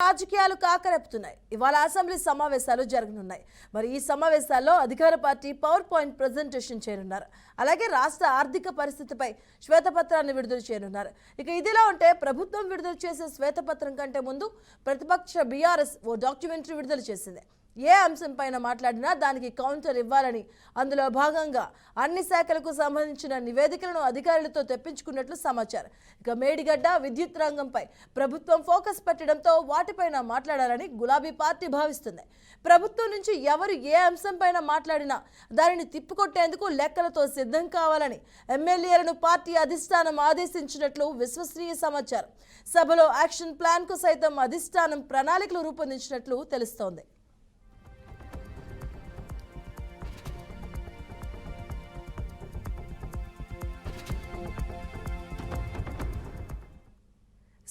రాజకీయాలు కాకరేపుతున్నాయి. ఇవాళ అసెంబ్లీ సమావేశాలు జరగనున్నాయి. మరి ఈ సమావేశాల్లో అధికార పార్టీ పవర్ పాయింట్ ప్రెజెంటేషన్ చేయనున్నారు. అలాగే రాష్ట్ర ఆర్థిక పరిస్థితిపై శ్వేతపత్రాన్ని విడుదల చేయనున్నారు. ఇక ఇదిలా ఉంటే ప్రభుత్వం విడుదల చేసే శ్వేతపత్రం కంటే ముందు ప్రతిపక్ష బీఆర్ఎస్ ఓ డాక్యుమెంటరీ విడుదల చేసింది. ఏ అంశం పైన మాట్లాడినా దానికి కౌంటర్ ఇవ్వాలని అందులో భాగంగా అన్ని శాఖలకు సంబంధించిన నివేదికలను అధికారులతో తెప్పించుకున్నట్లు సమాచారం. ఇక మేడిగడ్డ విద్యుత్ రంగంపై ప్రభుత్వం ఫోకస్ పెట్టడంతో వాటిపైన మాట్లాడాలని గులాబీ పార్టీ భావిస్తుంది. ప్రభుత్వం నుంచి ఎవరు ఏ అంశంపైన మాట్లాడినా దానిని తిప్పికొట్టేందుకు లెక్కలతో సిద్ధం కావాలని ఎమ్మెల్యేలను పార్టీ అధిష్టానం ఆదేశించినట్లు విశ్వసనీయ సమాచారం. సభలో యాక్షన్ ప్లాన్ కు సైతం అధిష్టానం ప్రణాళికలు రూపొందించినట్లు తెలుస్తోంది.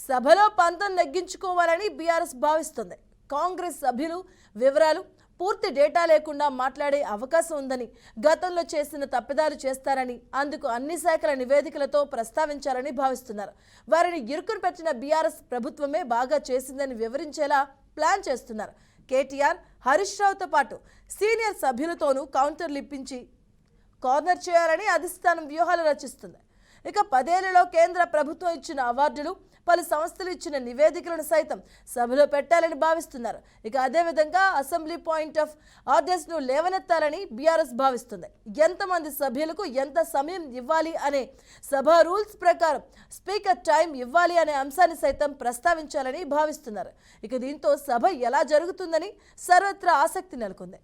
సభలో పంతం నెగ్గించుకోవాలని బీఆర్ఎస్ భావిస్తుంది. కాంగ్రెస్ సభ్యులు వివరాలు పూర్తి డేటా లేకుండా మాట్లాడే అవకాశం ఉందని, గతంలో చేసిన తప్పిదాలు చేస్తారని, అందుకు అన్ని శాఖల నివేదికలతో ప్రస్తావించాలని భావిస్తున్నారు. వారిని ఇరుకును పెట్టిన బీఆర్ఎస్ ప్రభుత్వమే బాగా చేసిందని వివరించేలా ప్లాన్ చేస్తున్నారు. కేటీఆర్, హరీష్ రావుతో పాటు సీనియర్ సభ్యులతోనూ కౌంటర్లు ఇప్పించి కార్నర్ చేయాలని అధిష్టానం వ్యూహాలు రచిస్తుంది. ఇక 10 ఏళ్లలో కేంద్ర ప్రభుత్వం ఇచ్చిన అవార్డులు, పలు సంస్థలు ఇచ్చిన నివేదికలను సైతం సభలో పెట్టాలని భావిస్తున్నారు. ఇక అదేవిధంగా అసెంబ్లీ పాయింట్ ఆఫ్ ఆర్డర్స్ను లేవనెత్తాలని బీఆర్ఎస్ భావిస్తుంది. ఎంతమంది సభ్యులకు ఎంత సమయం ఇవ్వాలి అనే సభ రూల్స్ ప్రకారం స్పీకర్ టైం ఇవ్వాలి అనే అంశాన్ని సైతం ప్రస్తావించాలని భావిస్తున్నారు. ఇక దీంతో సభ ఎలా జరుగుతుందని సర్వత్రా ఆసక్తి నెలకొంది.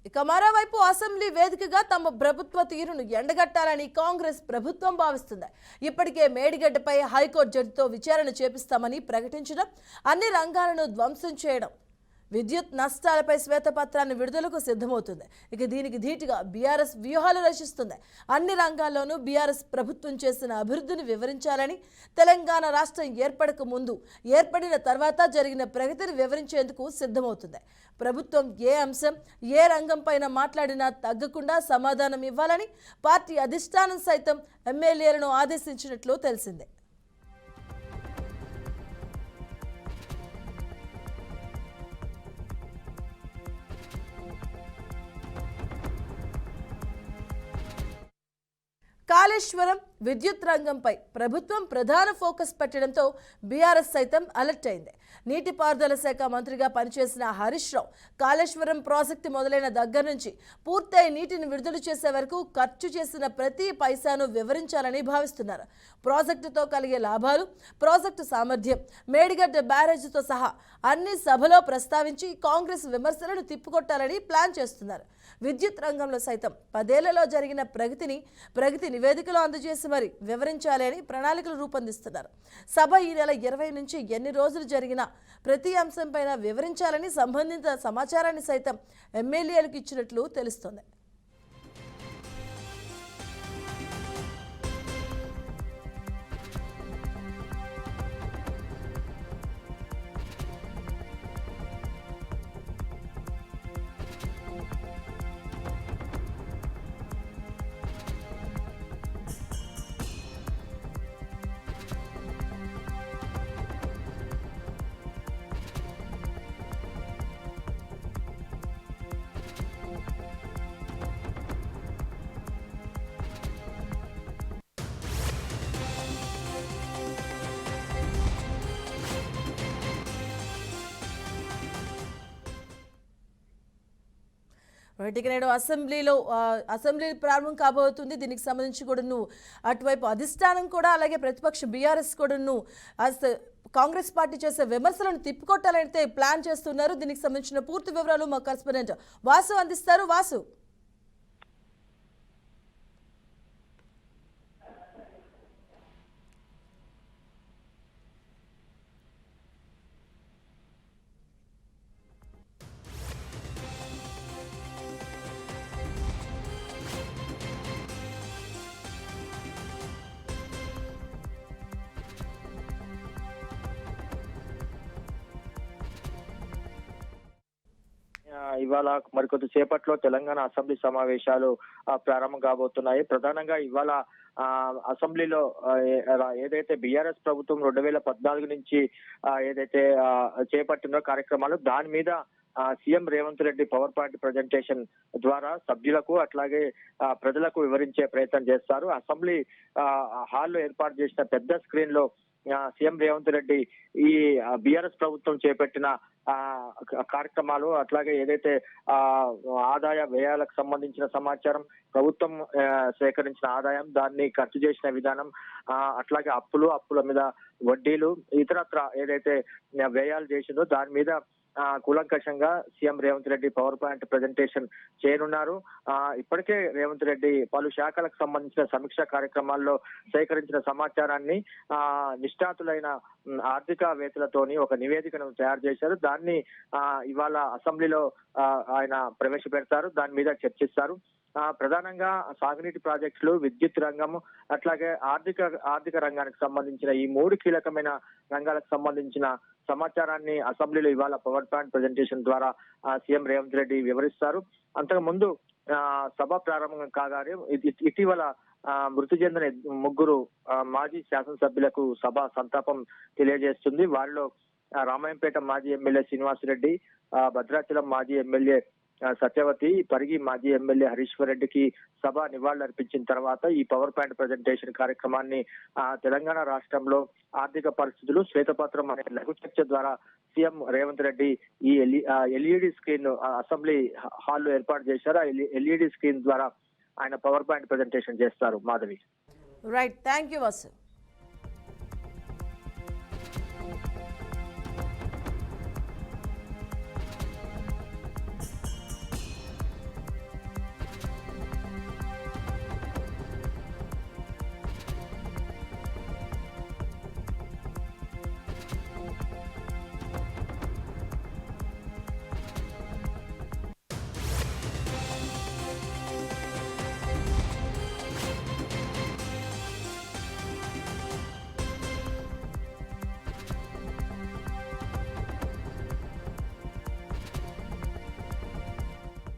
ఇక మరోవైపు అసెంబ్లీ వేదికగా తమ ప్రభుత్వ తీరును ఎండగట్టాలని కాంగ్రెస్ ప్రభుత్వం భావిస్తుంది. ఇప్పటికే మేడిగడ్డపై హైకోర్టు జడ్జితో విచారణ చేపిస్తామని ప్రకటించడం, అన్ని రంగాలను ధ్వంసం చేయడం, విద్యుత్ నష్టాలపై శ్వేతపత్రాన్ని విడుదలకు సిద్ధమవుతుంది. ఇక దీనికి ధీటుగా బీఆర్ఎస్ వ్యూహాలు రచిస్తుంది. అన్ని రంగాల్లోనూ బీఆర్ఎస్ ప్రభుత్వం చేసిన అభివృద్ధిని వివరించాలని, తెలంగాణ రాష్ట్రం ఏర్పడక ముందు, ఏర్పడిన తర్వాత జరిగిన ప్రగతిని వివరించేందుకు సిద్ధమవుతుంది. ప్రభుత్వం ఏ అంశం, ఏ రంగం పైన మాట్లాడినా తగ్గకుండా సమాధానం ఇవ్వాలని పార్టీ అధిష్టానం సైతం ఎమ్మెల్యేలను ఆదేశించినట్లు తెలిసిందే. కాళేశ్వరం విద్యుత్ రంగంపై ప్రభుత్వం ప్రధాన ఫోకస్ పెట్టడంతో బీఆర్ఎస్ సైతం అలర్ట్ అయింది. నీటిపారుదల శాఖ మంత్రిగా పనిచేసిన హరీష్ రావు కాళేశ్వరం ప్రాజెక్టు మొదలైన దగ్గర నుంచి పూర్తయి నీటిని విడుదల చేసే వరకు ఖర్చు చేసిన ప్రతి పైసాను వివరించాలని భావిస్తున్నారు. ప్రాజెక్టుతో కలిగే లాభాలు, ప్రాజెక్టు సామర్థ్యం, మేడిగడ్డ బ్యారేజ్తో సహా అన్ని సభలో ప్రస్తావించి కాంగ్రెస్ విమర్శలను తిప్పికొట్టాలని ప్లాన్ చేస్తున్నారు. విద్యుత్ రంగంలో సైతం 10 ఏళ్లలో జరిగిన ప్రగతి నివేదికలు అందజేసి మరి వివరించాలి అని ప్రణాళికలు రూపొందిస్తున్నారు. సభ ఈ నెల 20 నుంచి ఎన్ని రోజులు జరిగినా ప్రతి అంశంపైన వివరించాలని సంబంధిత సమాచారాన్ని సైతం ఎమ్మెల్యేలకు ఇచ్చినట్లు తెలుస్తోంది. ఇక నేడు అసెంబ్లీ ప్రారంభం కాబోతుంది. దీనికి సంబంధించి కూడా అటువైపు అధిష్టానం కూడా, అలాగే ప్రతిపక్ష బీఆర్ఎస్ కూడా కాంగ్రెస్ పార్టీ చేసే విమర్శలను తిప్పికొట్టాలైతే ప్లాన్ చేస్తున్నారు. దీనికి సంబంధించిన పూర్తి వివరాలు మా కరెస్పాండెంట్ వాసు అందిస్తారు. వాసు, ఇవాళ మరికొద్ది సేపట్లో తెలంగాణ అసెంబ్లీ సమావేశాలు ప్రారంభం కాబోతున్నాయి. ప్రధానంగా ఇవాళ అసెంబ్లీలో ఏదైతే బీఆర్ఎస్ ప్రభుత్వం 2014 నుంచి ఏదైతే చేపట్టిందో కార్యక్రమాలు దాని మీద CM Revanth Reddy power point presentation ద్వారా సభ్యులకు అట్లాగే ప్రజలకు వివరించే ప్రయత్నం చేస్తారు. అసెంబ్లీ హాల్లో ఏర్పాటు చేసిన పెద్ద స్క్రీన్ లో సీఎం రేవంత్ రెడ్డి ఈ బీఆర్ఎస్ ప్రభుత్వం చేపట్టిన కార్యక్రమాలు అట్లాగే ఏదైతే ఆదాయ వ్యయాలకు సంబంధించిన సమాచారం, ప్రభుత్వం సేకరించిన ఆదాయం, దాన్ని ఖర్చు చేసిన విధానం, అట్లాగే అప్పుల మీద వడ్డీలు, ఇతరత్ర ఏదైతే వ్యయాలు చేసిందో దాని మీద కూలంకషంగా CM Revanth Reddy power point presentation చేయనున్నారు. ఇప్పటికే రేవంత్ రెడ్డి పలు శాఖలకు సంబంధించిన సమీక్ష కార్యక్రమాల్లో సేకరించిన సమాచారాన్ని నిష్ణాతులైన ఆర్థికవేత్తలతోని ఒక నివేదికను తయారు చేశారు. దాన్ని ఇవాళ అసెంబ్లీలో ఆయన ప్రవేశపెడతారు, దాని మీద చర్చిస్తారు. ప్రధానంగా సాగునీటి ప్రాజెక్టులు, విద్యుత్ రంగం, అట్లాగే ఆర్థిక రంగానికి సంబంధించిన ఈ 3 కీలకమైన రంగాలకు సంబంధించిన సమాచారాన్ని అసెంబ్లీలో ఇవాళ పవర్ పాయింట్ ప్రజెంటేషన్ ద్వారా సీఎం రేవంత్ రెడ్డి వివరిస్తారు. అంతకు ముందు సభ ప్రారంభం కాగానే ఇటీవల మృతి చెందిన 3 మాజీ శాసనసభ్యులకు సభ సంతాపం తెలియజేస్తుంది. వారిలో రామాయంపేట మాజీ ఎమ్మెల్యే శ్రీనివాసరెడ్డి, భద్రాచలం మాజీ ఎమ్మెల్యే సత్యవతి, పరిగి మాజీ ఎమ్మెల్యే హరీశ్వర్ రెడ్డికి సభ నివాళులర్పించిన తర్వాత ఈ పవర్ పాయింట్ ప్రజెంటేషన్ కార్యక్రమాన్ని తెలంగాణ రాష్ట్రంలో ఆర్థిక పరిస్థితులు శ్వేతపత్రం అనే లఘు చర్చ ద్వారా సీఎం రేవంత్ రెడ్డి ఈ ఎల్ఈడి స్క్రీన్ అసెంబ్లీ హాల్లో ఏర్పాటు చేశారు. ఆ ఎల్ఈడి స్క్రీన్ ద్వారా ఆయన పవర్ పాయింట్ ప్రజెంటేషన్ చేస్తారు. Madhavi. Right, thank you Vasu.